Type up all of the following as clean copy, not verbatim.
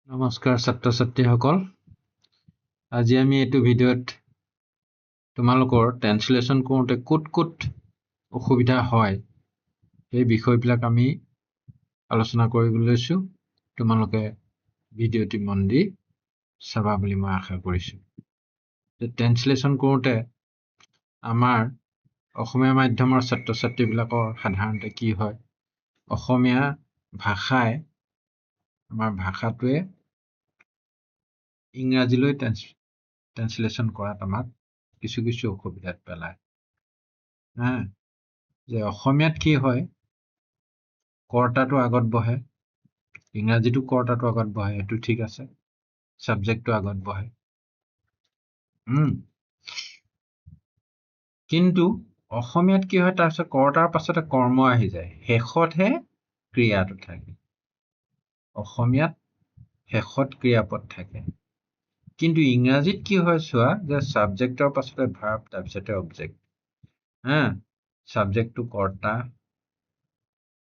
নমস্কাৰ ছাত্ৰ ছাত্ৰীসকল। আজি আমি এইটো ভিডিঅ'ত তোমালোকৰ ট্ৰান্সলেশ্যন কৰোঁতে ক'ত অসুবিধা হয় এই বিষয়বিলাক আমি আলোচনা কৰিবলৈ লৈছোঁ। তোমালোকে ভিডিঅ'টি মন দি চাবা বুলি মই আশা কৰিছোঁ। ট্ৰান্সলেশ্যন কৰোঁতে আমাৰ অসমীয়া মাধ্যমৰ ছাত্ৰ ছাত্ৰীবিলাকৰ সাধাৰণতে কি হয়, অসমীয়া ভাষাই আমাৰ ভাষাটোৱে ইংৰাজীলৈ ট্ৰান্সলেশ্যন কৰাত আমাক কিছু অসুবিধাত পেলায়। যে অসমীয়াত কি হয়, কৰ্তাটো আগত বহে, ইংৰাজীটো কৰ্তাটো আগত বহে, সেইটো ঠিক আছে, ছাবজেক্টটো আগত বহে। কিন্তু অসমীয়াত কি হয়, তাৰপিছত কৰ্তাৰ পাছতে কৰ্ম আহি যায়, শেষতহে ক্ৰিয়াটো থাকে। অসমীয়াত শেষত ক্ৰিয়াপদ থাকে, কিন্তু ইংৰাজীত কি হয় চোৱা, যে ছাবজেক্টৰ পাছতে ভাৰ্ব, তাৰপিছতে অবজেক্ট। ছাবজেক্টটো কৰ্তা,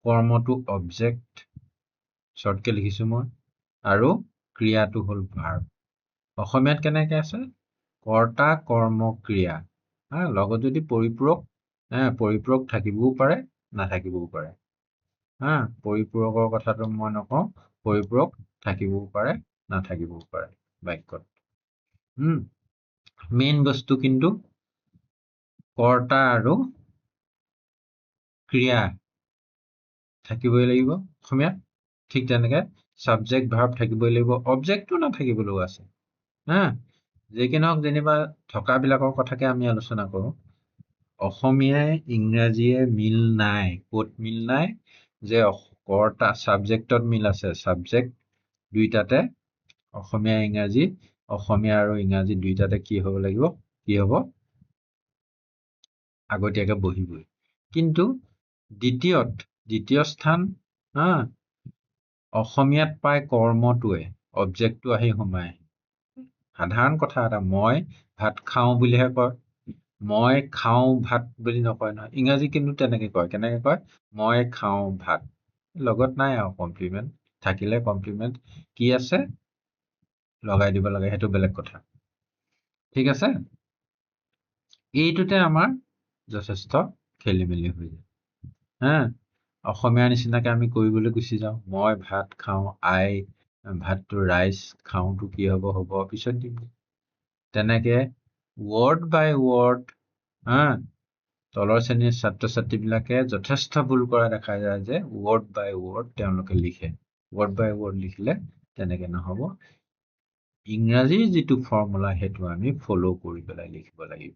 কৰ্মটো অবজেক্ট, শ্বৰ্টকে লিখিছো মই, আৰু ক্ৰিয়াটো হ'ল ভাৰ্ব। অসমীয়াত কেনেকে আছে, কৰ্তা কৰ্ম ক্ৰিয়া, লগত যদি পৰিপূৰক থাকিবও পাৰে, নাথাকিবও পাৰে। পৰিপূৰকৰ কথাটো মই নকওঁ, পৰিপূৰক থাকিবও পাৰে, নাথাকিবও পাৰে বাক্যত। মেইন বস্তু কিন্তু কৰ্তা আৰু ক্ৰিয়া থাকিবই লাগিব অসমীয়াত। ঠিক তেনেকে ছাবজেক্ট ভাৰ্ব থাকিবই লাগিব, অবজেক্টটো নাথাকিবলৈও আছে। যি কি নহওক, যেনিবা থকাবিলাকৰ কথাকে আমি আলোচনা কৰোঁ। অসমীয়াই ইংৰাজীয়ে মিল নাই। ক'ত মিল নাই, যে কৰ্তা ছাবজেক্টত মিল আছে, ছাবজেক্ট দুইটাতে অসমীয়া ইংৰাজী, অসমীয়া আৰু ইংৰাজী দুইটাতে কি হ'ব লাগিব, কি হ'ব, আগতীয়াকে বহিবই। কিন্তু দ্বিতীয় স্থান অসমীয়াত পায় কৰ্মটোৱে, অবজেক্টটো আহি সোমায়। সাধাৰণ কথা এটা, মই ভাত খাওঁ বুলিহে কয়, মই খাওঁ ভাত বুলি নকয় নহয়। ইংৰাজী কিন্তু তেনেকে কয়, কেনেকে কয়, মই খাওঁ ভাত, লগত নাই আৰু কমপ্লিমেণ্ট, থাকিলে কমপ্লিমেণ্ট কি আছে লগাই দিব লাগে, সেইটো বেলেগ কথা। ঠিক আছে, এইটোতে আমাৰ যথেষ্ট খেলি মেলি হৈ যায়। অসমীয়াৰ নিচিনাকে আমি কৰিবলৈ গুচি যাওঁ, মই ভাত খাওঁ, ভাতটো ৰাইচ, খাওঁটো কি হ'ব পিছত দিম। তেনেকে ৱৰ্ড বাই ৱৰ্ড তলৰ শ্ৰেণীৰ ছাত্ৰ ছাত্ৰীবিলাকে যথেষ্ট ভুল কৰা দেখা যায়, যে ৱৰ্ড বাই ৱৰ্ড তেওঁলোকে লিখে। ৱৰ্ড বাই ৱৰ্ড লিখিলে তেনেকে নহ'ব। ইংৰাজীৰ যিটো ফৰ্মুলা, সেইটো আমি ফ'ল' কৰি পেলাই লিখিব লাগিব।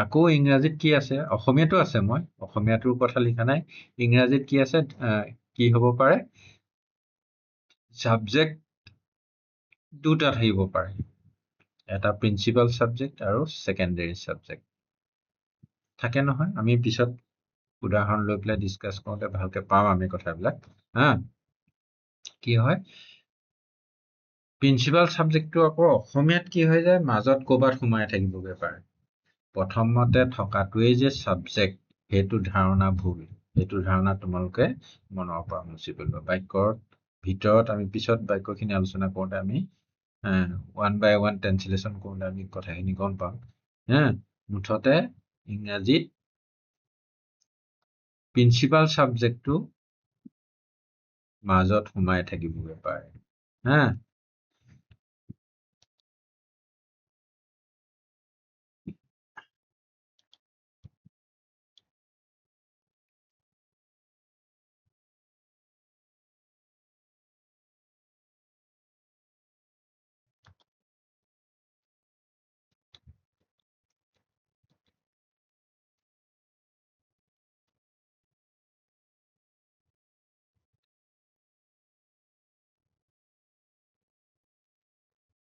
আকৌ ইংৰাজীত কি আছে, অসমীয়াতো আছে, মই অসমীয়াটোৰ কথা লিখা নাই, ইংৰাজীত কি আছে, কি হ'ব পাৰে, ছাবজেক্ট দুটা থাকিব পাৰে, এটা প্ৰিন্সিপাল ছাবজেক্ট আৰু ছেকেণ্ডেৰী ছাবজেক্ট থাকে নহয়। আমি পিছত উদাহৰণ লৈ পেলাই ডিছকাছ কৰোঁতে ভালকে পাম আমি কথাবিলাক। কি হয়, প্ৰিন্সিপাল ছাবজেক্টটো আকৌ অসমীয়াত কি হৈ যায়, মাজত ক'ৰবাত সোমাই থাকিবগৈ পাৰে। প্ৰথমতে থকাটোৱেই যে ছাবজেক্ট, সেইটো ধাৰণা ভুল। সেইটো ধাৰণা তোমালোকে মনৰ পৰা মুচি পেলোৱা। বাক্যৰ ভিতৰত আমি পিছত বাক্যখিনি আলোচনা কৰোঁতে আমি ওৱান বাই ওৱান ট্ৰান্সলেশ্যন কৰোঁতে আমি কথাখিনি গম পাম। মুঠতে ইংৰাজীত প্ৰিন্সিপাল ছাবজেক্টটো মাজত সোমাই থাকিবগৈ পাৰে।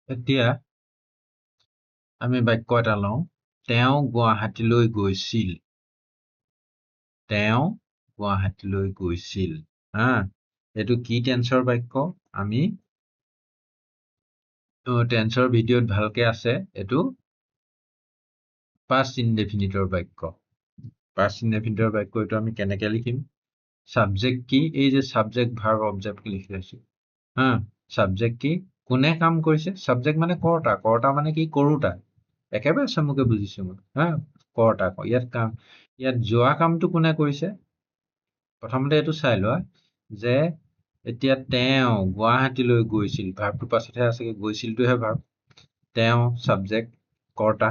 এতিয়া আমি বাক্য এটা লওঁ, তেওঁ গুৱাহাটীলৈ গৈছিল। তেওঁ গুৱাহাটীলৈ গৈছিল। এইটো কি টেন্সৰ বাক্য, আমি টেন্সৰ ভিডিঅ'ত ভালকে আছে। এইটো পাষ্ট ইনডেফিনিটৰ বাক্য। পাষ্ট ইনডেফিনিটৰ বাক্য এইটো আমি কেনেকে লিখিম, ছাবজেক্ট কি, এই যে ছাবজেক্ট ভাৰ্ব অবজেক্ট লিখি লৈছো, হা সাবজেক্ট কি কোনে কাম কৰিছে সাবজেক্ট মানে কৰ্তা মানে কি কৰোতা একেবাৰে চমুকে বুজিছো মই হা কৰ্তা ইয়াত যোৱা কামটো কোনে কৰিছে প্ৰথমতে এইটো চাই লোৱা যে এতিয়া তেওঁ গুৱাহাটীলৈ গৈছিল ভাৰ্বটো পাছতহে আছে গৈছিলটোহে ভাৰ্ব তেওঁ সাবজেক্ট কৰ্তা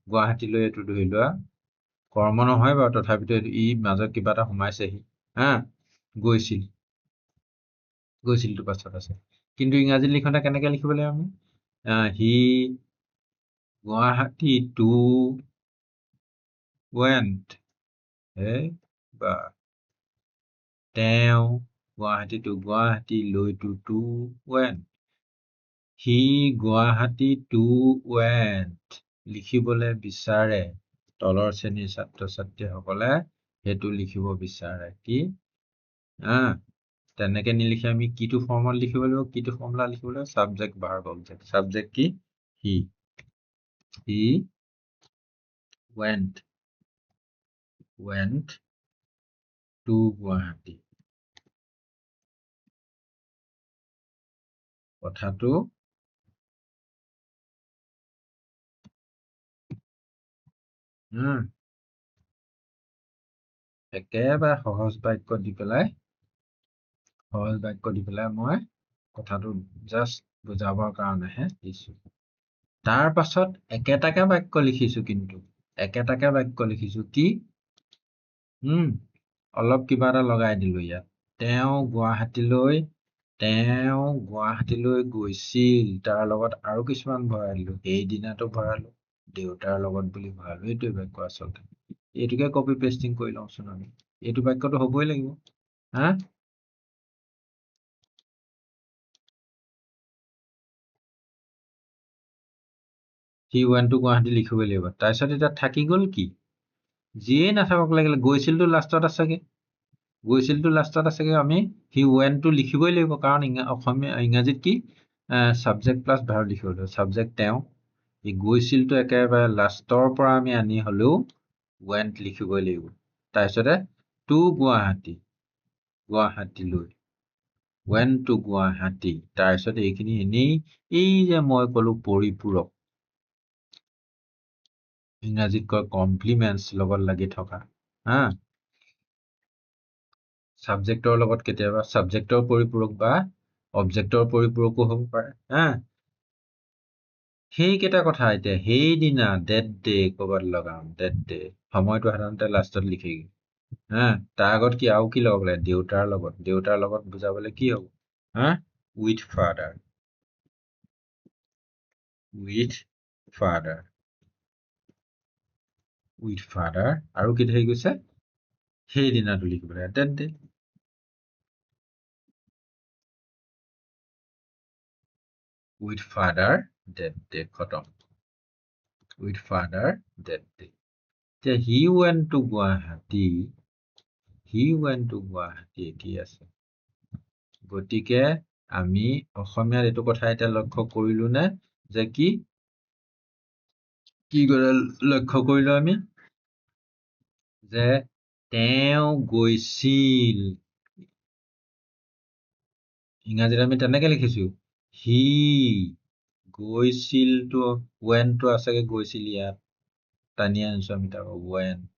গুৱাহাটীলৈ এইটো ধৰি লোৱা কৰ্ম নহয় বাৰু তথাপিতো ই মাজত কিবা এটা সোমাইছেহি হা গৈছিলটো পাছত আছে কিন্তু ইংৰাজীত লিখোঁতে কেনেকে লিখিব লাগিব আমি হি গুৱাহাটী টু ৱেণ্ট বা তেওঁ গুৱাহাটী লৈটো টু ৱেণ্ট হি গুৱাহাটী টু ৱেণ্ট লিখিবলৈ বিচাৰে তলৰ শ্ৰেণীৰ ছাত্ৰ ছাত্ৰীসকলে সেইটো লিখিব বিচাৰে কি তেনেকে নিলিখে আমি কিটো ফৰ্মত লিখিব লাগিব কিটো ফৰ্মুলা লিখিব লাগিব সাবজেক্ট ভাৰ্ব অবজেক্ট সাবজেক্ট কি হি went to গুৱাহাটী কথাটো একেবাৰে সহজ বাক্য দি পেলাই মই কথাটো জাষ্ট বুজাবৰ কাৰণেহে দিছো তাৰ পাছত একেটাকে বাক্য লিখিছো কিন্তু একেটাকে বাক্য লিখিছো কি অলপ কিবা এটা লগাই দিলো ইয়াত তেওঁ গুৱাহাটীলৈ গৈছিল তাৰ লগত আৰু কিছুমান ভৰাই দিলো সেইদিনাটো ভৰালো দেউতাৰ লগত বুলি ভৰালো এইটোৱে বাক্য আচলতে এইটোকে কপি পেষ্টিং কৰি লওঁচোন আমি এইটো বাক্যটো হ'বই লাগিব হা হি ৱেণ্ট টু গুৱাহাটী লিখিবই লাগিব তাৰপিছত এতিয়া থাকি গ'ল কি যিয়ে নাথাকক লাগিলে গৈছিলটো লাষ্টত আছেগে আমি হি ৱেণ্ট টু লিখিবই লাগিব কাৰণ ইংৰাজীত কি সাবজেক্ট প্লাছ ভাৰ্ব লিখিব লাগিব সাবজেক্ট তেওঁ এই গৈছিলটো একেবাৰে লাষ্টৰ পৰা আমি আনি হলেও ৱেণ্ট লিখিবই লাগিব তাৰপিছতে টু গুৱাহাটীলৈ ৱেণ্ট টু গুৱাহাটী তাৰপিছত এইখিনি এনেই এই যে মই কলো পৰিপূৰক ইংৰাজীত কয় কমপ্লিমেণ্টছ লগত লাগি থকা হা সাবজেক্টৰ লগত কেতিয়াবা সাবজেক্টৰ পৰিপূৰক বা অবজেক্টৰ পৰিপূৰকো হ'ব পাৰে হা সেইকেইটা কথা এতিয়া সেইদিনা ডেট ডে ক'ৰবাত লগাম ডেট ডে সময়টো সাধাৰণতে লাষ্টত লিখি হা তাৰ আগত কি আৰু কি লগাব লাগে দেউতাৰ লগত বুজাবলে কি হ'ব হা উইথ ফাদাৰ আৰু কি থাকি গৈছে সেইদিনাটো লিখিব লাগে date day with father date day খতম উইথ ফাদাৰ ডেট ডে এতিয়া হি ৱেণ্ট টু গুৱাহাটী কি আছে গতিকে আমি অসমীয়াত এইটো কথা এতিয়া লক্ষ্য কৰিলো নে যে কি লক্ষ্য কৰিলো আমি যে তেওঁ গৈছিল ইংৰাজীত আমি তেনেকে লিখিছো হি গৈছিলটো ৱেণ্টটো আছেগে গৈছিল ইয়াত টানি আনিছো আমি তাৰ ৱেণ্ট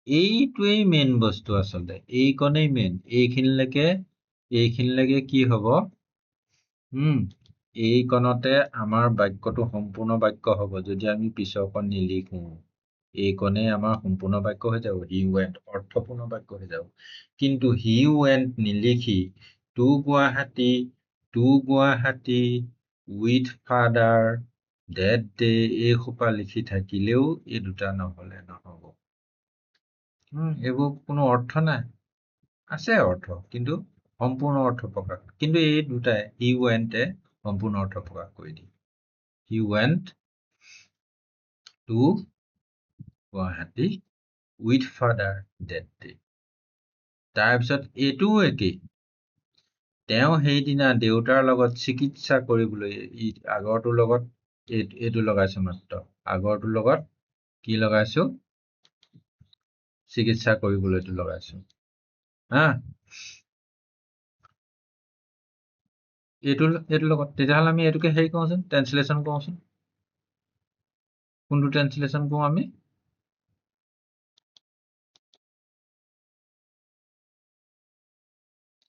এইটোৱেই মেইন বস্তু আচলতে এইকণেই মেইন এইখিনিলৈকে কি হব এইকণতে আমাৰ বাক্যটো সম্পূৰ্ণ বাক্য হব যদি আমি পিছৰকণ নিলিখো এইকণেই আমাৰ সম্পূৰ্ণ বাক্য হৈ যাব হি ৱেণ্ট অৰ্থপূৰ্ণ বাক্য হৈ যাব কিন্তু হি ৱেণ্ট নিলিখি to Guwahati with father date day এইসোপা লিখি থাকিলেও এই দুটা নহলে নহব এইবোৰ কোনো অৰ্থ নাই আছে অৰ্থ কিন্তু সম্পূৰ্ণ অৰ্থ প্ৰকাশ কিন্তু এই দুটাই হি ৱেণ্টে সম্পূৰ্ণ অৰ্থ প্ৰকাশ কৰি দিয়ে he went to Guwahati with father date day তাৰপিছত এইটোও একেই তেওঁ সেইদিনা দেউতাৰ লগত চিকিৎসা কৰিবলৈ আগৰটোৰ লগত এইটো লগাইছো মাত্ৰ আগৰটোৰ লগত কি লগাইছো চিকিৎসা কৰিবলৈ এইটো লগাইছো হা এইটোৰ লগত তেতিয়াহ'লে আমি এইটোকে হেৰি কৰোঁচোন ট্ৰেন্সলেশ্যন কৰোঁচোন কোনটো ট্ৰেন্সলেশ্যন কৰোঁ আমি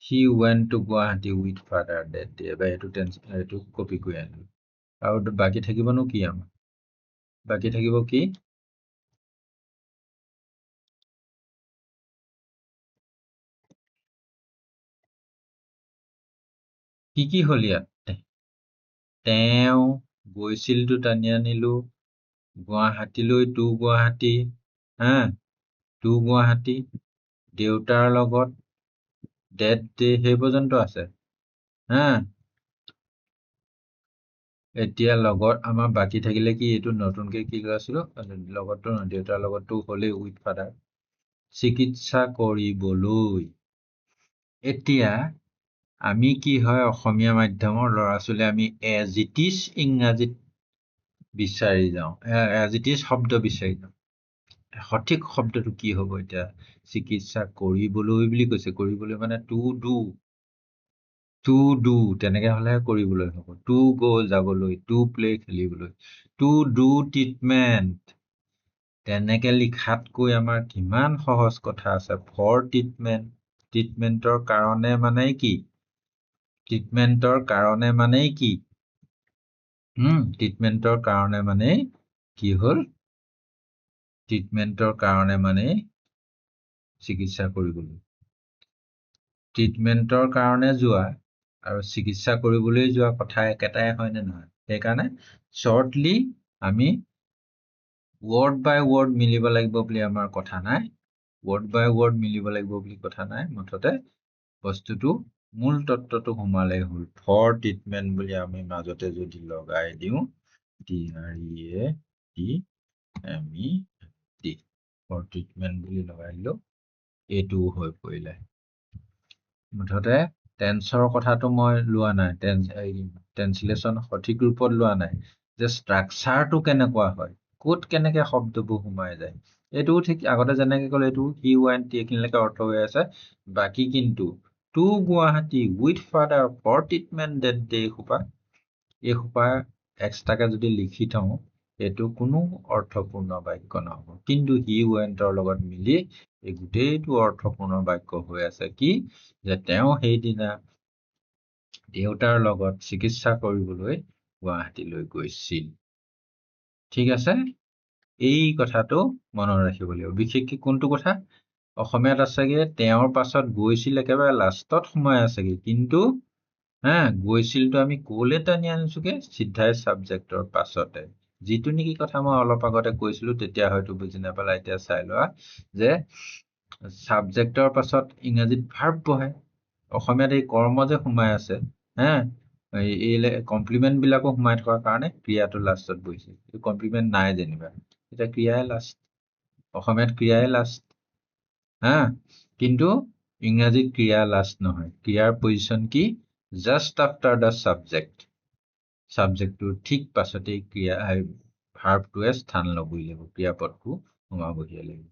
He went to Guwahati with father that day বা এইটো কপি কৰি আনিলোঁ আৰু বাকী থাকিবনো কি আমাৰ বাকী থাকিব কি কি হ'ল ইয়াত তেওঁ গৈছিলটো টানি আনিলোঁ গুৱাহাটীলৈ টু গুৱাহাটী হা টু গুৱাহাটী দেউতাৰ লগত ডেট ডে সেই পৰ্যন্ত আছে হা এতিয়া লগত আমাৰ বাকী থাকিলে কি এইটো নতুনকে কি লৈছিলো লগতো দেউতাৰ লগতো হ'লেই উইথ ফাদাৰ চিকিৎসা কৰিবলৈ এতিয়া আমি কি হয় অসমীয়া মাধ্যমৰ ল'ৰা ছোৱালী আমি এজ ইট ইজ ইংৰাজীত বিচাৰি যাওঁ এজ ইট ইজ শব্দ বিচাৰি যাওঁ সঠিক শব্দটো কি হ'ব এতিয়া চিকিৎসা কৰিবলৈ বুলি কৈছে কৰিবলৈ মানে টু ডু তেনেকে হ'লেহে কৰিবলৈ হ'ব টু গো যাবলৈ টু প্লে খেলিবলৈ টু ডু ট্ৰিটমেণ্ট তেনেকে লিখাতকৈ আমাৰ কিমান সহজ কথা আছে ফৰ ট্ৰিটমেণ্টৰ কাৰণে মানে কি ট্ৰিটমেণ্টৰ কাৰণে মানে কি ট্ৰিটমেণ্টৰ কাৰণে মানে কি হ'ল ট্ৰিটমেণ্টৰ কাৰণে মানে চিকিৎসা কৰিবলৈ ট্ৰিটমেণ্টৰ কাৰণে যোৱা আৰু চিকিৎসা কৰিবলৈ যোৱা কথা একেটাই হয়নে নহয় সেইকাৰণে শ্বৰ্টলি আমি ৱৰ্ড বাই ৱৰ্ড মিলিব লাগিব বুলি আমাৰ কথা নাই ৱৰ্ড বাই ৱৰ্ড মিলিব লাগিব বুলি কথা নাই মুঠতে বস্তুটো মূল তত্ত্বটো সোমালেই হ'ল ফৰ ট্ৰিটমেণ্ট বুলি আমি মাজতে যদি লগাই দিওঁ TREATMENT ফৰ ট্ৰিটমেণ্ট বুলি লগাই দিলোঁ এইটোও হৈ পৰিলে মুঠতে টেন্সৰ কথাটো মই লোৱা নাই ট্ৰেন্সলেশ্যন সঠিক ৰূপত লোৱা নাই যে ষ্ট্ৰাকচাৰটো কেনেকুৱা হয় ক'ত কেনেকে শব্দবোৰ সোমাই যায় এইটোও ঠিক আগতে যেনেকে ক'লে এইটো হি ৱেণ্ট এইখিনিলৈকে অৰ্থ হৈ আছে বাকী কিন্তু to Guwahati with father for treatment date day এই সোপা এক্সট্ৰাকে যদি লিখি থওঁ এইটো কোনো অৰ্থপূৰ্ণ বাক্য নহ'ব কিন্তু হি ৱেণ্টৰ লগত মিলি এই গোটেইটো অৰ্থপূৰ্ণ বাক্য হৈ আছে কি যে তেওঁ সেইদিনা দেউতাৰ লগত চিকিৎসা কৰিবলৈ গুৱাহাটীলৈ গৈছিল ঠিক আছে এই কথাটো মনত ৰাখিব লাগিব বিশেষকৈ কোনটো কথা অসমীয়াত আছেগে তেওঁৰ পাছত গৈছিল একেবাৰে লাষ্টত সোমাই আছেগে কিন্তু গৈছিলটো আমি ক'লে টানি আনিছোগে চিধাই ছাবজেক্টৰ পাছতে যিটো নেকি কথা মই অলপ আগতে কৈছিলো তেতিয়া হয়তো বুজি নাপালা এতিয়া চাই লোৱা যে ছাবজেক্টৰ পাছত ইংৰাজীত ভাৰ্ব বহে অসমীয়াত এই কৰ্ম যে সোমাই আছে এই কমপ্লিমেণ্ট বিলাকো সোমাই থকাৰ কাৰণে ক্ৰিয়াটো লাষ্টত বহিছে এইটো কমপ্লিমেণ্ট নাই যেনিবা এতিয়া ক্ৰিয়াই লাষ্ট অসমীয়াত ক্ৰিয়াই লাষ্ট কিন্তু ইংৰাজীত ক্ৰিয়া লাষ্ট নহয় ক্ৰিয়াৰ পজিশ্যন কি জাষ্ট আফটাৰ দ্য ছাবজেক্টটোৰ ঠিক পাছতেই ভাৰ্বটোৱে স্থান ল'বই লাগিব ক্ৰিয়াপদটো সোমাবহি লাগিব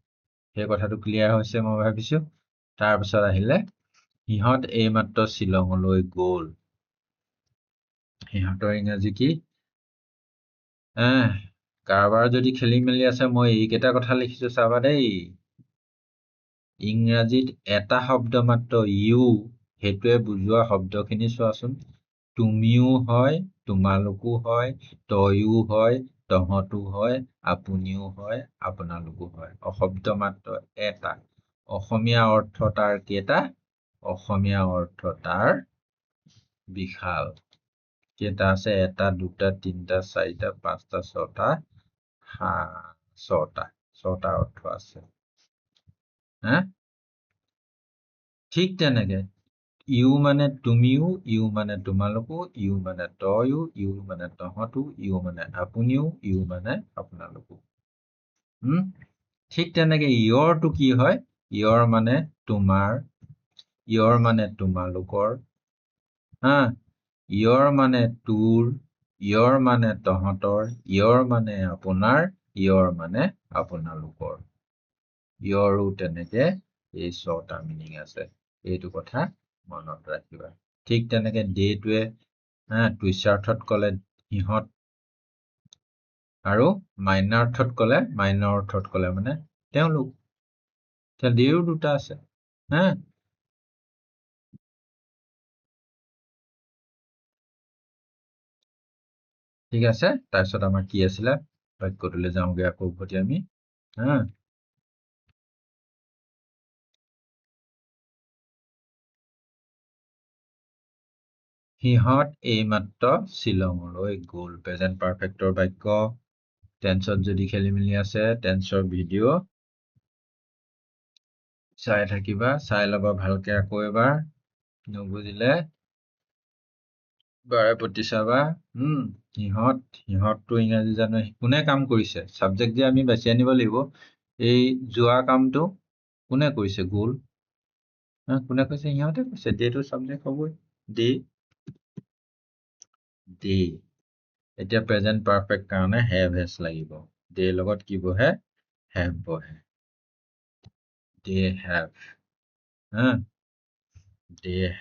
সেই কথাটো ক্লিয়াৰ হৈছে মই ভাবিছো তাৰপিছত আহিলে সিহঁত এইমাত্ৰ শ্বিলঙলৈ গ'ল সিহঁতৰ ইংৰাজী কি কাৰোবাৰ যদি খেলি মেলি আছে মই এইকেইটা কথা লিখিছো চাবা দেই ইংৰাজীত এটা শব্দ মাত্ৰ ইউ সেইটোৱে বুজোৱা শব্দখিনি চোৱাচোন তুমিও হয় তোমালোকো হয় তয়ো হয় তহঁতো হয় আপুনিও হয় আপোনালোকো হয় অশব্দ মাত্ৰ এটা অসমীয়া অৰ্থ তাৰ কেইটা অসমীয়া অৰ্থ তাৰ বিশাল কেইটা আছে এটা দুটা তিনিটা চাৰিটা পাঁচটা ছটা ছটা অৰ্থ আছে ঠিক তেনেকে ইউ মানে তুমিও ইউ মানে তোমালোকো ইউ মানে তয়ো ইউ মানে তহঁতো ইউ মানে আপুনিও ইউ মানে আপোনালোকো ঠিক তেনেকে ইয়ৰটো কি হয় ইয়ৰ মানে তোমাৰ ইয়ৰ মানে তোমালোকৰ ইয়ৰ মানে তোৰ ইয়ৰ মানে তহঁতৰ ইয়ৰ মানে আপোনাৰ ইয়ৰ মানে আপোনালোকৰ ইয়ৰো তেনেকে এই 6টা মিনিং আছে এইটো কথা মনত ৰাখিবা ঠিক তেনেকে ডেটোৱে টুইচাৰ্থত ক'লে সিহঁত আৰু মাইনাৰ্থত ক'লে মাইনৰ অৰ্থত ক'লে মানে তেওঁলোক দেও দুটা আছে ঠিক আছে তাৰপিছত আমাৰ কি আছিলে বাক্যটোলৈ যাওঁগে আকৌ উভতি আমি সিহঁত এইমাত্ৰ শ্বিলঙলৈ গ'ল প্ৰেজেন্ট পাৰফেক্টৰ বাক্য টেন্সত যদি খেলি মেলি আছে টেন্সৰ ভিডিঅ' চাই থাকিবা চাই ল'বা ভালকে আকৌ এবাৰ নুবুজিলে বাৰে প্ৰতি চাবা সিহঁতটো ইংৰাজী জানো কোনে কাম কৰিছে ছাবজেক্ট যে আমি বাছি আনিব লাগিব এই যোৱা কামটো কোনে কৰিছে গ'ল কোনে কৈছে সিহঁতে কৈছে ডেটো ছাবজেক্ট হ'বই ডে এতিয়া প্ৰেজেন্ট পাৰফেক্ট কাৰণে হেভ হেজ লাগিব ডে লগত কি বহে হেভ বহে they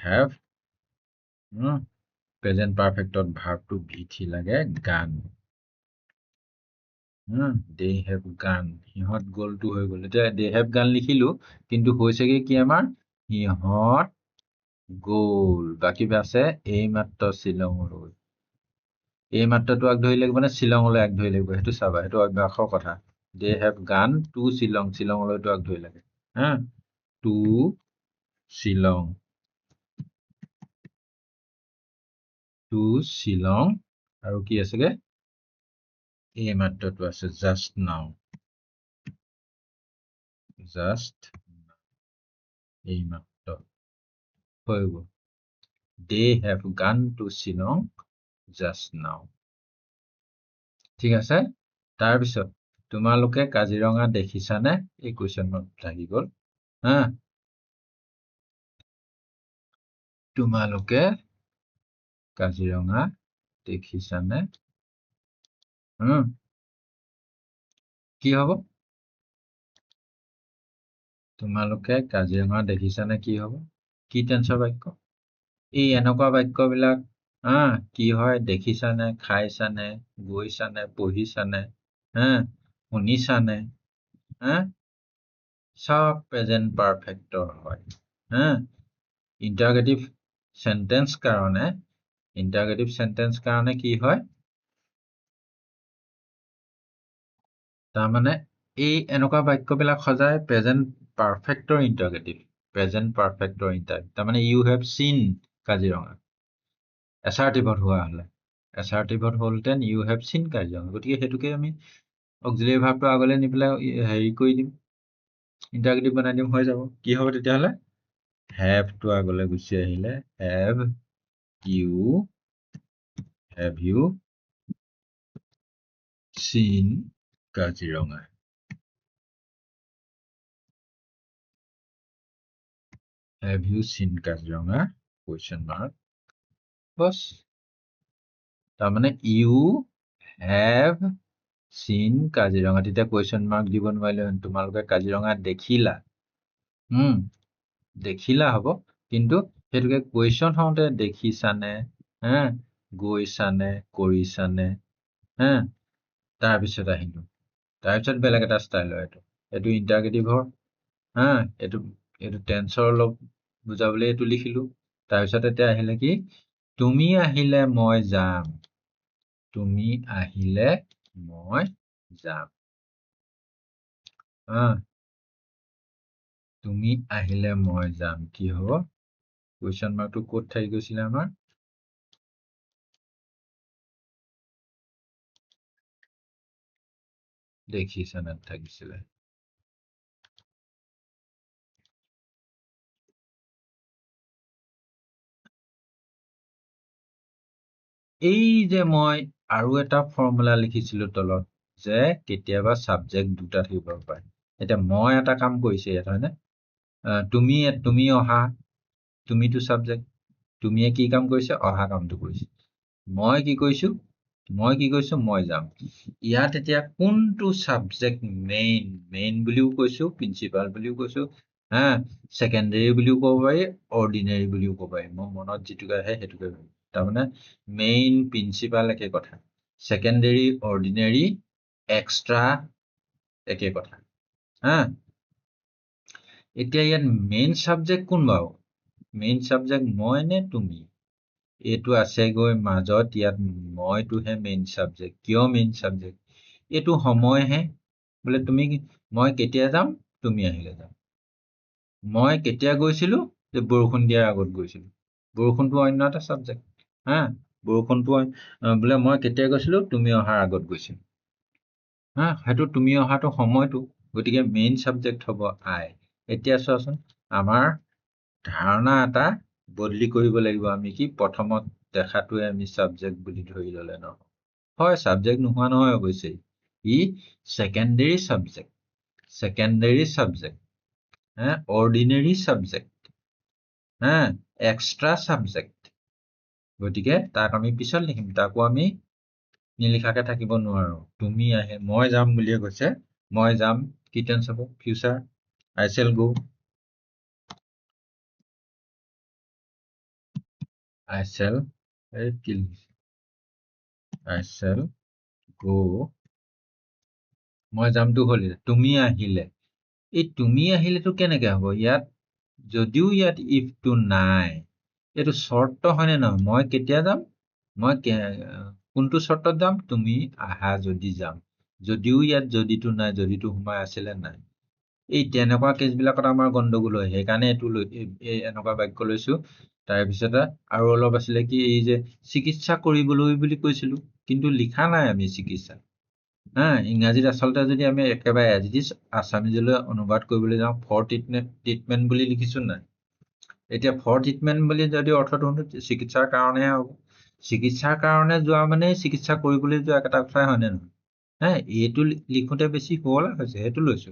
have প্ৰেজেন্ট পাৰফেক্টত ভাৰ্বটো ভিথি লাগে গান they have gone সিহঁত গ'লটো হৈ গ'ল এতিয়া they have gone লিখিলো কিন্তু হৈছেগে কি আমাৰ সিহঁত গ'ল বাকী আছে এইমাত্ৰ শ্বিলঙলৈ এই মাত্ৰাটো আগ ধৰি লাগিব নে শ্বিলঙলৈ আগ ধৰি লাগিব সেইটো চাবা সেইটো অভ্যাসৰ কথা they have gone to শ্বিলঙলৈতো আগ ধৰি লাগে to শ্বিলং to শ্বিলং আৰু কি আছেগে এই মাত্ৰাটো আছে just now এই মাত্ৰা হৈ গ'ল they have gone to Shillong just now ঠিক আছে তাৰপিছত তোমালোকে কাজিৰঙা দেখিছানে এই কুৱেশ্যন মাৰ্ক লাগি গ'ল তোমালোকে কাজিৰঙা দেখিছানে কি হ'ব তোমালোকে কাজিৰঙা দেখিছানে কি হ'ব কি টেন্সৰ বাক্য এই এনেকুৱা বাক্যবিলাক কি হয় দেখিছানে খাইছানে গৈছানে পঢ়িছানে শুনিছানে সব প্ৰেজেন্ট পাৰফেক্টৰ হয় ইন্টাৰগেটিভ সেন্টেন্স কাৰণে কি হয় তাৰমানে এই এনেকুৱা বাক্যবিলাক সজায় প্ৰেজেন্ট পাৰফেক্টৰ ইন্টাৰগেটিভ তাৰমানে ইউ হেভ সিন কাজিৰঙা এছাৰ্টিভত হোৱা হলে এছাৰ্টিভত হ'লহেঁতেন ইউ হেভ সিন কাজিৰঙা গতিকে সেইটোকে আমি অক্সিলিয়াৰী ভাৰ্বটো আগলৈ নি পেলাই হেৰি কৰি দিম ইন্টাৰগেটিভ বনাই দিম হৈ যাব কি হ'ব তেতিয়াহ'লে হেভটো আগলৈ গুচি আহিলে have you seen Kaziranga Have you seen Kaziranga question mark বস তাৰমানে you have seen কাজিৰঙা তেতিয়া question mark দিব নোৱাৰিলে তোমালোকে কাজিৰঙা দেখিলা দেখিলা হ'ব কিন্তু সেইটোকে question হওঁতে দেখিছানে গৈছানে কৰিছানে তাৰপিছত আহিলো তাৰপিছত বেলেগ এটা ষ্টাইল হয় এইটো ইন্টাৰগেটিভৰ এইটো টেন্সৰ অলপ বুজাবলৈ এইটো লিখিলো তাৰপিছত এতিয়া আহিলে কি তুমি আহিলে মই যাম তুমি আহিলে মই যাম তুমি আহিলে মই যাম কি হ'ব কুৱেশ্যন মাৰ্কটো ক'ত থাকি গৈছিলে আমাৰ দেখিছানাত থাকিছিলে এই যে মই আৰু এটা ফৰ্মুলা লিখিছিলো তলত যে কেতিয়াবা সাবজেক্ট দুটা থাকিব পাৰে এতিয়া মই এটা কাম কৰিছে ইয়াত হয়নে তুমি অহা তুমিটো সাবজেক্ট তুমিয়ে কি কাম কৰিছে অহা কামটো কৰিছে মই কি কৰিছো মই যাম ইয়াত এতিয়া কোনটো সাবজেক্ট মেইন বুলিও কৈছো প্ৰিন্সিপাল বুলিও কৈছো সেকেন্ডাৰী বুলিও ক'ব পাৰি অৰ্ডিনাৰী বুলিও ক'ব পাৰি মই মনত যিটোকে আহে সেইটোকে তাৰমানে মেইন প্ৰিন্সিপাল একে কথা, সেকেন্ডাৰী অৰ্ডিনাৰী এক্সট্ৰা একে কথা। হা, এতিয়া ইয়াত মেইন সাবজেক্ট কোন বাৰু? মেইন সাবজেক্ট মই নে তুমি? এইটো আছেগৈ মাজত, ইয়াত মইটোহে মেইন সাবজেক্ট। কিয় মেইন সাবজেক্ট? এইটো সময়হে। বোলে তুমি, মই কেতিয়া যাম? তুমি আহিলে যাম। মই কেতিয়া গৈছিলো? যে বৰষুণ দিয়াৰ আগত গৈছিলো। বৰষুণটো অন্য এটা সাবজেক্ট। হা, বৰষুণটো বোলে মই কেতিয়া গৈছিলো? তুমি অহাৰ আগত গৈছিলো। হা, সেইটো তুমি অহাটো সময়টো, গতিকে মেইন সাবজেক্ট হ'ব আই। এতিয়া চোৱাচোন, আমাৰ ধাৰণা এটা বদলি কৰিব লাগিব। আমি কি প্ৰথমত দেখাটোৱে আমি সাবজেক্ট বুলি ধৰি ললে নহয়। হয়, সাবজেক্ট নোহোৱা নহয় অৱশ্যে, ই secondary subject, secondary subject, ordinary subject, extra subject. গতিকে তাক আমি পিছত লিখিম, তাকো আমি নিলিখাকে থাকিব নোৱাৰো। তুমি আহে, মই যাম বুলিয়ে কৈছে, মই যাম কি টেন্স হ'ব? Future. I shall go, I shall go, মই যামটো হ'ল। তুমি আহিলে, এই তুমি আহিলেতো কেনেকে হ'ব? ইয়াত যদিও ইয়াত ইফটো নাই, এইটো চৰ্ত হয়নে নহয়? মই কেতিয়া যাম? মই কোনটো চৰ্তত যাম? তুমি আহা যদি যাম। যদিও ইয়াত যদিটো নাই, যদিটো সোমাই আছিলে নাই। এই তেনেকুৱা কেছবিলাকত আমাৰ গণ্ডগোল হয়, সেইকাৰণে এইটো এনেকুৱা বাক্য লৈছো। তাৰপিছতে আৰু অলপ আছিলে কি, এই যে চিকিৎসা কৰিবলৈ বুলি কৈছিলো, কিন্তু লিখা নাই আমি চিকিৎসা। ইংৰাজীত আচলতে যদি আমি একেবাৰে এজ ইট ইজ আছামিজলৈ অনুবাদ কৰিবলৈ যাওঁ, ফৰ ট্ৰিটমেণ্ট বুলি লিখিছো নাই? এতিয়া ফৰ ট্ৰিটমেণ্ট বুলি যদি অৰ্থটো শুনো, চিকিৎসাৰ কাৰণেহে হ'ব। চিকিৎসাৰ কাৰণে যোৱা মানে চিকিৎসা কৰিবলৈ যোৱা একেটা কথাই হয়নে নহয়? এইটো লিখোতে বেছি শুৱলা হৈছে, সেইটো লৈছো।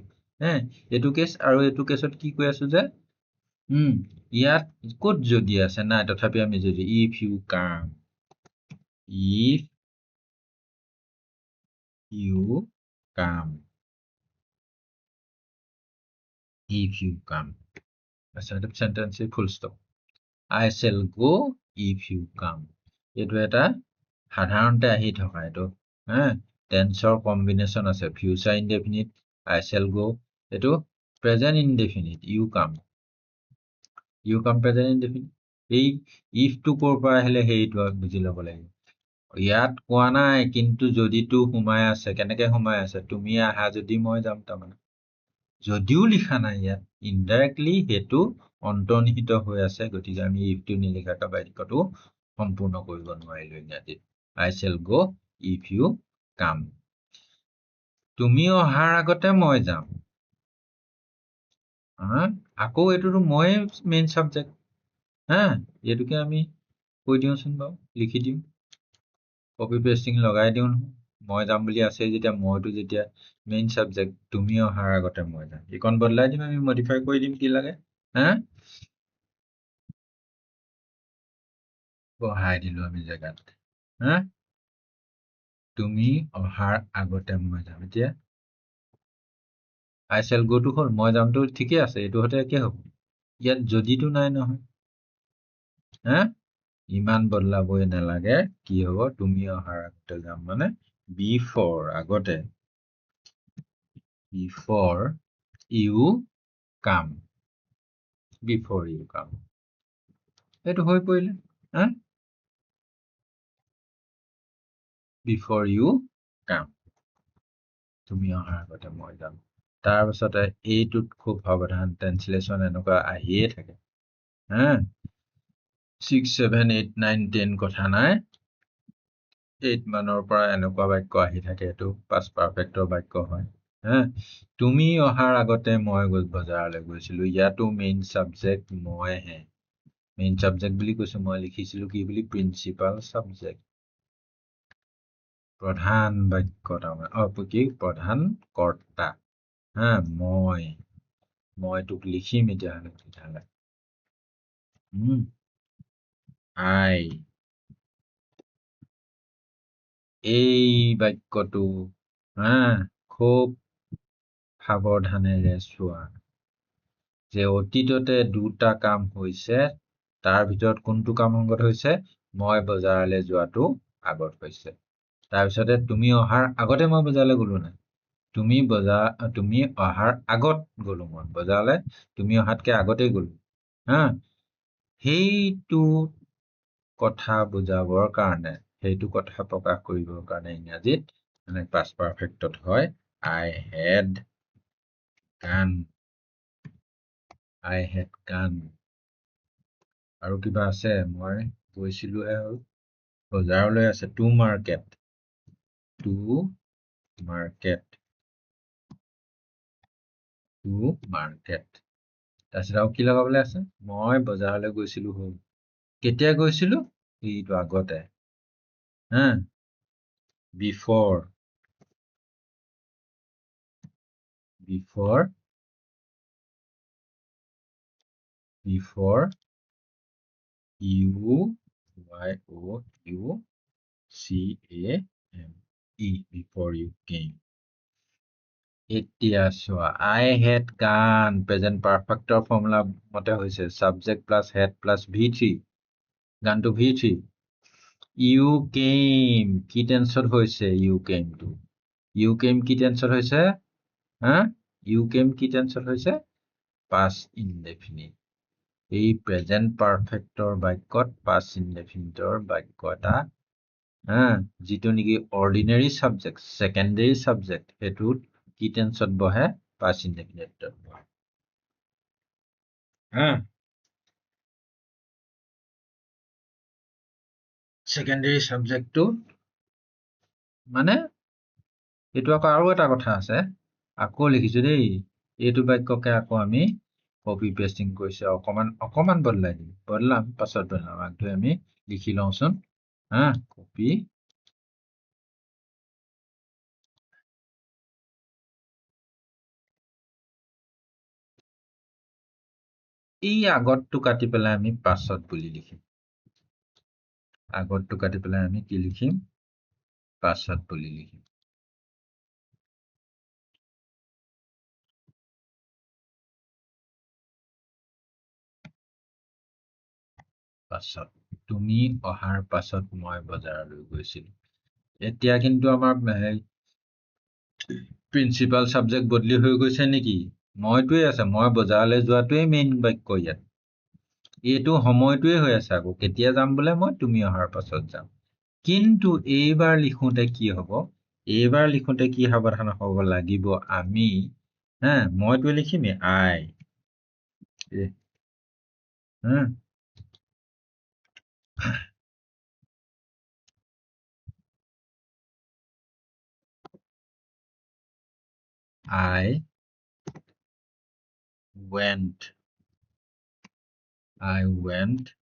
এইটো কেছ আৰু এইটো কেছত কি কৈ আছো যে ইয়াত ক'ত যদি আছে নাই, তথাপি আমি যদি if you come, if you come, if you come, sentence full stop. I shall go if you come. এইটো এটা সাধাৰণতে আহি থকা, এইটো টেন্সৰ কম্বিনেশ্যন আছে। Future indefinite, I shall go, এইটো present indefinite, you come, you come present indefinite. এই ইফটো ক'ৰ পৰা আহিলে সেইটো বুজি ল'ব লাগিব। ইয়াত কোৱা নাই, কিন্তু যদিটো সোমাই আছে। কেনেকে সোমাই আছে? তুমি আহা যদি মই যাম, তাৰমানে যদিও লিখা নাই ইয়াত, ইনডাইৰেক্টলি সেইটো অন্তৰ্নিহিত হৈ আছে। গতিকে আমি ইফটো নিলিখাকে বাক্যটো সম্পূৰ্ণ কৰিব নোৱাৰিলো ইংৰাজীত। I shall go if you come. তুমি অহাৰ আগতে মই যাম। আকৌ এইটোতো মই মেইন সাবজেক্ট। এইটোকে আমি কৈ দিওঁচোন বাৰু, লিখি দিওঁ, কপি পেষ্টিং লগাই দিওঁ নহয়। মই যাম বুলি আছে যেতিয়া, মইতো যেতিয়া মেইন সাবজেক্ট, তুমি অহাৰ আগতে মই যাম, এইকণ বদলাই দিম, আমি মডিফাই কৰি দিম, কি লাগে বহাই দিলো আমি জেগাত। তুমি অহাৰ আগতে মই যাম। এতিয়া I shall go টো হ'ল, মই যামটো ঠিকে আছে, এইটো হতে একে হ'ব। ইয়াত যদিটো নাই নহয়। ইমান বদলাবই নালাগে। কি হ'ব? তুমি অহাৰ আগতে যাম মানে বিফৰ, আগতে, before you come, before you come, এইটো হৈ পৰিলে। বিফৰ ইউ কাম, তুমি অহাৰ আগতে মই যাম। তাৰপিছতে এইটোত খুব সাৱধান, ট্ৰেন্সলেশ্যন এনেকুৱা আহিয়ে থাকে। 6, 7, 8, 9, 10 কথা নাই, 8 মানৰ পৰা এনেকুৱা বাক্য আহি থাকে। এইটো পাষ্ট পাৰফেক্টৰ বাক্য হয়। তুমি অহাৰ আগতে মই বজাৰলৈ গৈছিলো, ইয়াতো মেইন সাবজেক্ট মইহে। মেইন সাবজেক্ট বুলি কৈছো, মই লিখিছিলো কি বুলি? প্ৰিন্সিপাল সাবজেক্ট, প্ৰধান বাক্য, তাৰমানে কি প্ৰধান কৰ্তা। মই তোক লিখিম তেতিয়াহ'লে I, এই বাক্যটো খুব সাৱধানেৰে চোৱা যে অতীততে দুটা কাম হৈছে, তাৰ ভিতৰত কোনটো কাম সংগত হৈছে? মই বজাৰলৈ যোৱাটো আগত হৈছে তাৰপিছতে তুমি অহাৰ আগতে মই বজাৰলৈ গ'লো নাই তুমি অহাৰ আগত গ'লো মই বজাৰলৈ তুমি অহাতকে আগতেই গ'লো হা সেইটো কথা বুজাবৰ কাৰণে সেইটো কথা প্ৰকাশ কৰিবৰ কাৰণে ইংৰাজীত মানে past perfectত হয় I had gone আৰু কিবা আছে মই গৈছিলোহে হ'ল বজাৰলৈ আছে to market তাৰপিছত আৰু কি লগাবলৈ আছে মই বজাৰলৈ গৈছিলো হ'ল কেতিয়া গৈছিলো এইটো আগতে হা before you before you came এতিয়া চোৱা I had gone present perfectৰ ফৰ্মুলা মতে হৈছে subject plus had plus V3 গানটো V3 you came কি টেন্সত হৈছে you came কি টেন্সত হৈছে হা you came কি টেন্সত হৈছে past indefinite এই প্ৰেজেন্ট পাৰফেক্টৰ বাক্যত past indefiniteৰ বাক্য এটা যিটো নেকি অৰ্ডিনাৰী সাবজেক্ট সেকেন্ডাৰী সাবজেক্ট হেতুত কি টেন্সত বহে past indefiniteত বহে সেকেন্ডাৰী সাবজেক্টটো মানে এটো আকৌ আৰু এটা কথা আছে আকৌ লিখিছো দেই এইটো বাক্যকে আকৌ আমি কপি পেস্টিং কৰিছে অকমান বদলাই দিম বদলাম পাছত বদলাম আগটো আমি লিখি লওঁচোন কপি এই আগতটো কাটি পেলাই আমি পাছত বুলি লিখিম আগতটো কাটি পেলাই আমি কি লিখিম পাছত বুলি লিখিম পাছত তুমি অহাৰ পাছত মই বজাৰলৈ গৈছিলো এতিয়া কিন্তু আমাৰ প্ৰিন্সিপাল সাবজেক্ট বদলি হৈ গৈছে নেকি মইটোৱে আছে মই বজাৰলৈ যোৱাটোৱে মেইন বাক্য ইয়াত এইটো সময়টোৱে হৈ আছে আকৌ কেতিয়া যাম বোলে মই তুমি অহাৰ পাছত যাম কিন্তু এইবাৰ লিখোতে কি হ'ব এইবাৰ লিখোতে কি সাৱধান হ'ব লাগিব আমি মইটোৱে লিখিমে I I went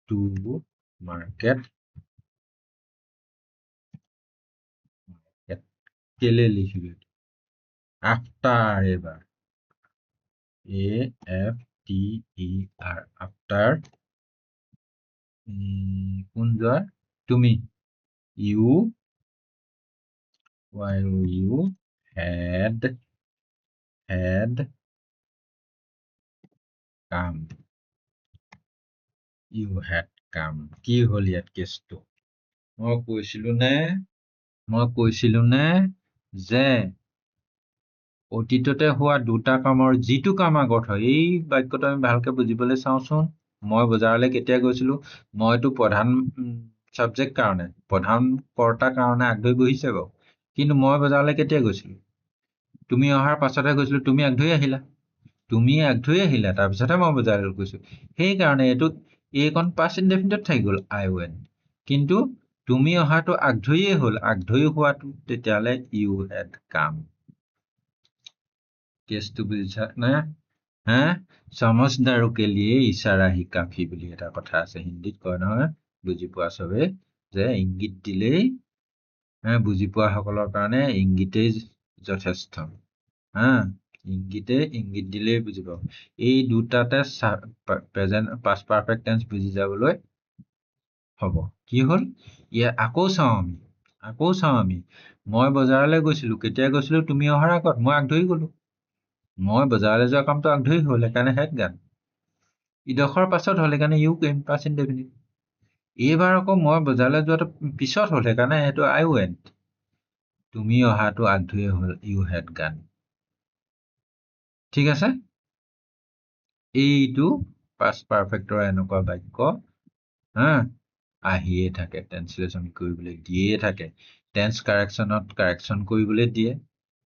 to market কেলে লিখিবি after এবাৰ AFTER after কোন যোৱা তুমি you while you had come কি হল ইয়াত কেছটো মই কৈছিলো নে যে অতীততে হোৱা দুটা কামৰ যিটো কাম আগত হয় এই বাক্যটো আমি ভালকে বুজিবলৈ চাওঁচোন মই বজাৰলৈ কেতিয়া গৈছিলো মইতো প্ৰধান সাবজেক্ট কাৰণে প্ৰধান কৰ্তা কাৰণে আগধৰি বহিছে বাৰু কিন্তু মই বজাৰলৈ কেতিয়া গৈছিলো তুমি অহাৰ পাছতহে গৈছিলো তুমি আগধৰি আহিলা তাৰপিছতহে মই বজাৰলৈ গৈছো সেইকাৰণে এইটো এইকণ past indefinite থাকি গ'ল I went কিন্তু তুমি অহাটো আগধৰিয়ে হ'ল আগধৰি হোৱাটো তেতিয়ালে you had come কেছটো বুজিছা না समझदारों के लिए इशारा ही काफी বুলি এটা কথা আছে হিন্দীত কয় নহয় বুজি পোৱা সবে যে ইংগিত দিলেই বুজি পোৱা সকলৰ কাৰণে ইংগিতেই যথেষ্ট ইংগিত দিলেই বুজি পাব এই দুটাতে প্ৰেজেন্ট পাষ্ট পাৰফেক্ট টেন্স বুজি যাবলৈ হ'ব কি হ'ল আকৌ চাওঁ আমি মই বজাৰলৈ গৈছিলো কেতিয়া গৈছিলো তুমি অহাৰ আগত মই আগধৰি গলো মই বজাৰলৈ যোৱা কামটো আগধৰি হ'ল সেইকাৰণে had gone ইডখৰ পাছত হ'ল সেইকাৰণে you came past indefinite এইবাৰ আকৌ মই বজাৰলৈ যোৱাটো পিছত হ'ল, সেইকাৰণে সেইটো আই ৱেণ্ট। তুমি অহাটো আগধৰিয়ে হ'ল ইউ হেড গান। ঠিক আছে, এইটো পাষ্ট পাৰফেক্টৰ এনেকুৱা বাক্য হা আহিয়ে থাকে, ট্ৰেন্সলেশ্যন কৰিবলৈ দিয়ে থাকে। টেন্স কাৰেকশ্যনত কাৰেকশ্যন কৰিবলৈ দিয়ে,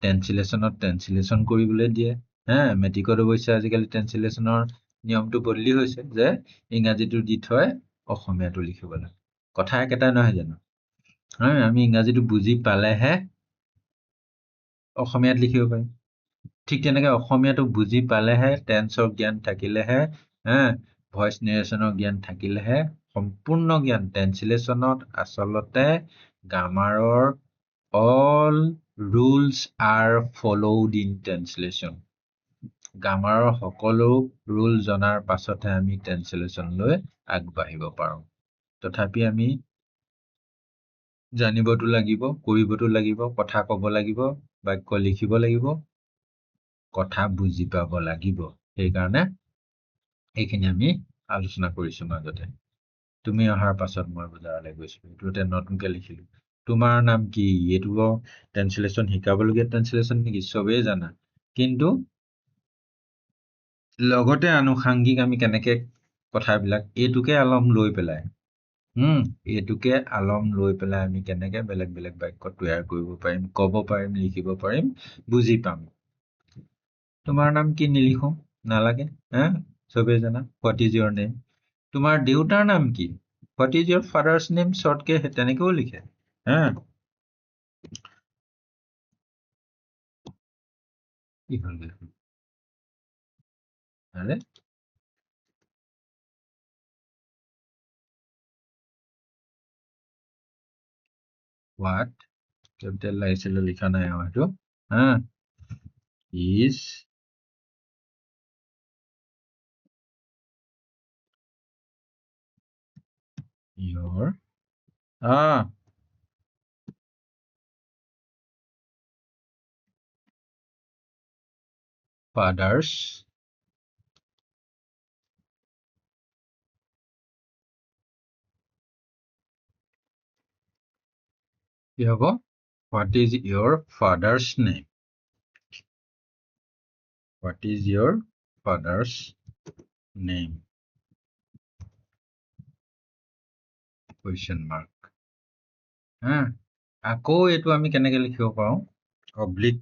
ট্ৰেন্সলেশ্যনত ট্ৰেন্সলেশ্যন কৰিবলৈ দিয়ে। মেট্ৰিকত অৱশ্যে আজিকালি ট্ৰেন্সলেশ্যনৰ নিয়মটো বদলি হৈছে যে ইংৰাজীটো দি থৈ অসমীয়াটো লিখিব লাগে। কথা একেটাই নহয় জানো? আমি ইংৰাজীটো বুজি পালেহে অসমীয়াত লিখিব পাৰিম। ঠিক তেনেকে অসমীয়াটো বুজি পালেহে, টেন্সৰ জ্ঞান থাকিলেহে, ভইচ নেৰেশ্যনৰ জ্ঞান থাকিলেহে, সম্পূৰ্ণ জ্ঞান। ট্ৰেন্সলেশ্যনত আচলতে গ্ৰামাৰৰ all rules are followed in translation. গ্ৰামাৰৰ সকলো ৰুল জনাৰ পাছতহে আমি ট্ৰেন্সলেশ্যনলৈ আগবাঢ়িব পাৰোঁ। তথাপি আমি জানিবতো লাগিব, কৰিবতো লাগিব, কথা ক'ব লাগিব, বাক্য লিখিব লাগিব, কথা বুজি পাব লাগিব। সেইকাৰণে এইখিনি আমি আলোচনা কৰিছো মাজতে। তুমি অহাৰ পাছত মই বজাৰলৈ গৈছিলো, এইটো এটা নতুনকে লিখিলো। তোমাৰ নাম কি? এইটো ট্ৰেন্সলেশ্যন শিকাবলগীয়া ট্ৰেন্সলেশ্যন নেকি? চবেই জানা, কিন্তু লগতে আনুষাংগিক আমি কেনেকে কথাবিলাক এইটোকে আলম লৈ পেলাই এইটোকে আলম লৈ পেলাই আমি কেনেকে বেলেগ বেলেগ বাক্য তৈয়াৰ কৰিব পাৰিম, ক'ব পাৰিম, লিখিব পাৰিম, বুজি পাম। তোমাৰ নাম কি নিলিখো, নালাগে, চবেই জানা। What is your name? তোমাৰ দেউতাৰ নাম কি? What is your father's name? শ্বৰ্টকে তেনেকেও লিখে। কি হ'ল দেখোন? আৰে হোৱাট কেপিটেল লাগিছিলে, লিখা নাই আৰু সেইটো ইজ your father's কি হ'ব? What is your father's name? What is your father's name? Question mark. আকৌ এইটো আমি কেনেকে লিখিব পাৰোঁ? অব্লিক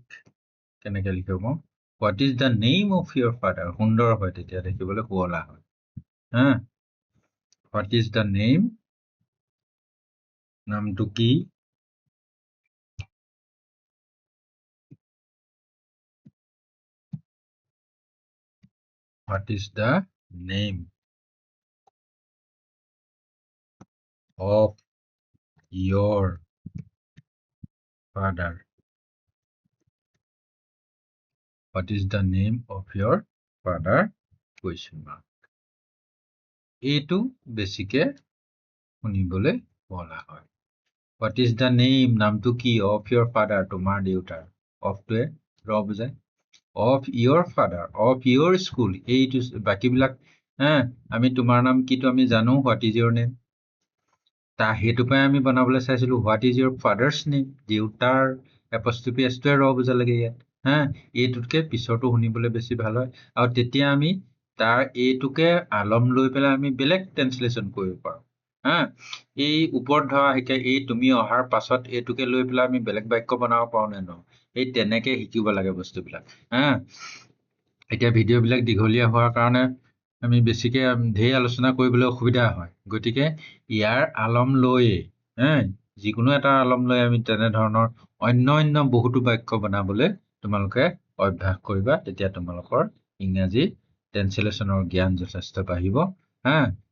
কেনেকে লিখিব পাৰোঁ? What is the name of your father? সুন্দৰ হয়, তেতিয়া দেখিবলৈ শুৱলা হয়। What is the name? নামটো কি? What is the name of your father? What is the name of your father? Question mark. এইটো বেছিকে শুনিবলৈ বলা হয়। What is the name? নামটো কি? Of your father, তোমাৰ দেউতাৰ। অফটোৱে ৰ বুজায়। Of your father, of your school, এইটো বাকীবিলাক আমি তোমাৰ নাম কিটো আমি জানো, what is your name? সেইটো পাই আমি বনাবলৈ চাইছিলো what is your father's name? দেউতাৰ এপষ্ট্ৰফি এছটোৱে ৰ বুজা লাগে ইয়াত। এইটোতকে পিছৰটো শুনিবলৈ বেছি ভাল হয়, আৰু তেতিয়া আমি তাৰ এইটোকে আলম লৈ পেলাই আমি বেলেগ ট্ৰেন্সলেশ্যন কৰিব পাৰোঁ। এই ওপৰত ধৰা শিকাই এই তুমি অহাৰ পাছত এইটোকে লৈ পেলাই আমি বেলেগ বাক্য বনাব পাৰোঁ নে নহয়, এই তেনেকে শিকিব লাগে বস্তুবিলাক। এতিয়া ভিডিঅ'বিলাক দীঘলীয়া হোৱাৰ কাৰণে আমি বেছিকে ঢেৰ আলোচনা কৰিবলৈ অসুবিধা হয়, গতিকে ইয়াৰ আলম লৈয়ে যিকোনো এটা আলম লৈ আমি তেনেধৰণৰ অন্য বহুতো বাক্য বনাবলৈ তোমালোকে অভ্যাস কৰিবা, তেতিয়া তোমালোকৰ ইংৰাজী ট্ৰেন্সলেশ্যনৰ জ্ঞান যথেষ্ট বাঢ়িব।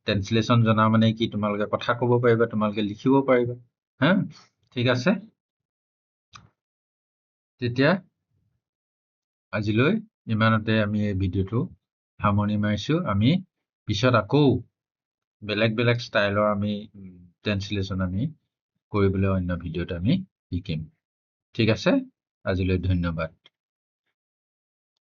ট্ৰেন্সলেশ্যন জনা মানে কি, তোমালোকে কথা ক'ব পাৰিবা, তোমালোকে লিখিব পাৰিবা। ঠিক আছে, তেতিয়া আজিলৈ ইমানতে আমি এই ভিডিঅ'টো সামৰণি মাৰিছো। আমি পিছত আকৌ বেলেগ বেলেগ ষ্টাইলৰ আমি ট্ৰেন্সলেশ্যন আমি কৰিবলৈ অন্য ভিডিঅ'ত আমি শিকিম। ঠিক আছে, আজিলৈ ধন্যবাদ।